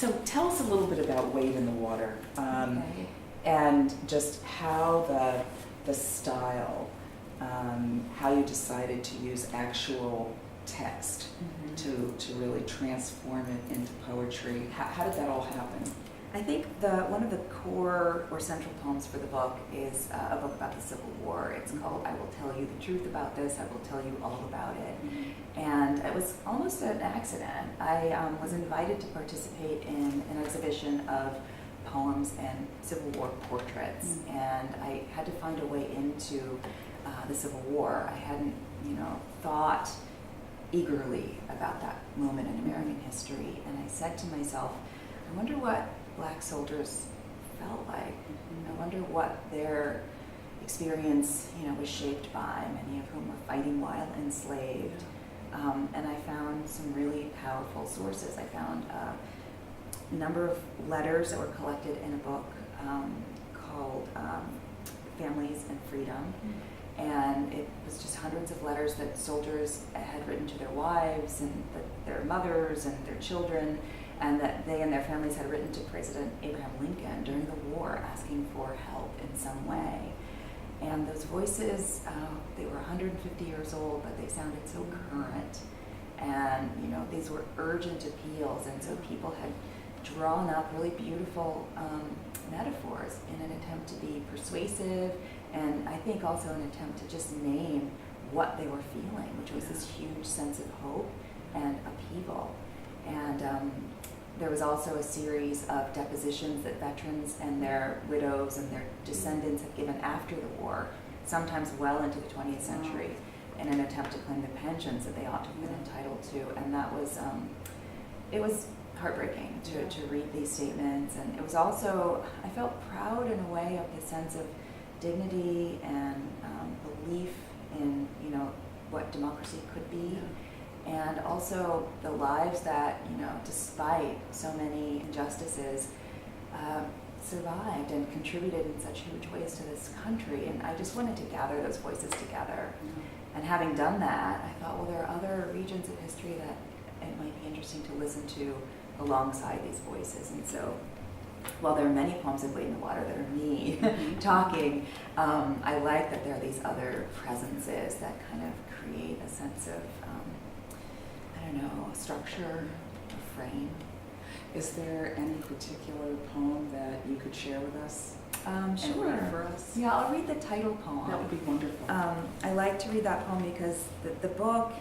So tell us a little bit about Wade in the Water, Okay. and just how the style, how you decided to use actual text to really transform it into poetry. How did that all happen? I think one of the core or central poems for the book is a book about the Civil War. It's called I Will Tell You the Truth About This, I Will Tell You All About It. And it was almost an accident. I was invited to participate in an exhibition of poems and Civil War portraits, and I had to find a way into the Civil War. I hadn't, thought eagerly about that moment in American history, and I said to myself, I wonder what Black soldiers felt like. I wonder what their experience, was shaped by, many of whom were fighting while enslaved. And I found some really powerful sources. I found a number of letters that were collected in a book called Families and Freedom. And it was just hundreds of letters that soldiers had written to their wives and their mothers and their children, and that they and their families had written to President Abraham Lincoln during the war asking for help in some way. And those voices, they were 150 years old, but they sounded so current. And, these were urgent appeals, and so people had drawn up really beautiful metaphors in an attempt to be persuasive, and I think also an attempt to just name what they were feeling, which was this huge sense of hope and upheaval. And there was also a series of depositions that veterans and their widows and their descendants had given after the war, sometimes well into the 20th century, in an attempt to claim the pensions that they ought to have been entitled to. And that was, it was heartbreaking to read these statements. And it was also, I felt proud in a way of the sense of dignity and belief in, what democracy could be. And also the lives that, despite so many injustices, survived and contributed in such huge ways to this country. And I just wanted to gather those voices together. And having done that, I thought, well, there are other regions of history that it might be interesting to listen to alongside these voices. And so, while there are many poems in Wade in the Water that are me talking, I like that there are these other presences that kind of create a sense of, a structure, a frame. Is there any particular poem that you could share with us? Sure. And read for us? Yeah, I'll read the title poem. That would be wonderful. I like to read that poem because the book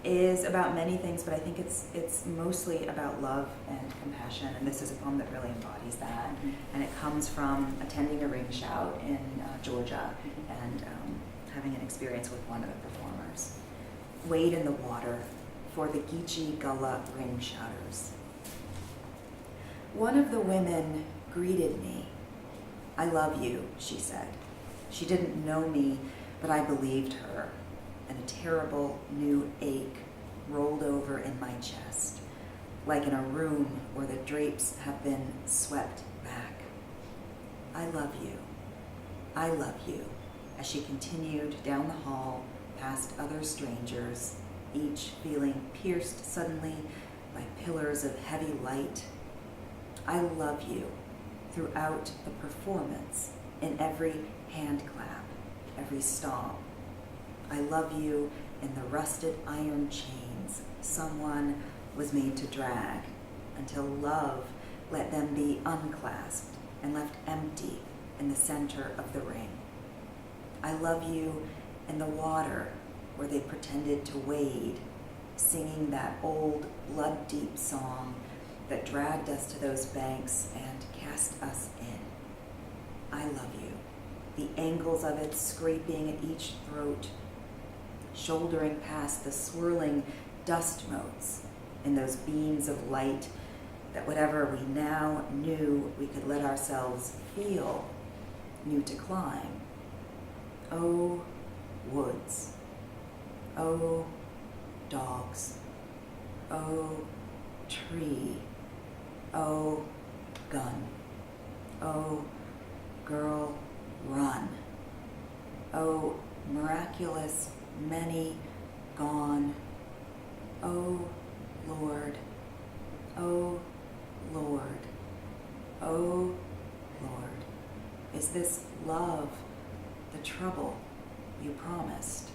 is about many things, but I think it's mostly about love and compassion, and this is a poem that really embodies that. And it comes from attending a ring shout in Georgia and having an experience with one of the performers. Wade in the Water for the Geechee Gullah ring shouters. One of the women greeted me. I love you, she said. She didn't know me, but I believed her, and a terrible new ache rolled over in my chest, like in a room where the drapes have been swept back. I love you, as she continued down the hall past other strangers, each feeling pierced suddenly by pillars of heavy light. I love you throughout the performance, in every hand clap, every stomp. I love you in the rusted iron chains someone was made to drag, until love let them be unclasped and left empty in the center of the ring. I love you in the water where they pretended to wade, singing that old blood-deep song that dragged us to those banks and cast us in. I love you, the angles of it scraping at each throat, shouldering past the swirling dust motes in those beams of light that whatever we now knew we could let ourselves feel, knew to climb. Oh, woods. Oh, dogs. Oh, tree. Oh, gun. Oh, girl, run. Oh, miraculous, many gone. Oh, Lord. Oh, Lord. oh Lord, is this love the trouble you promised?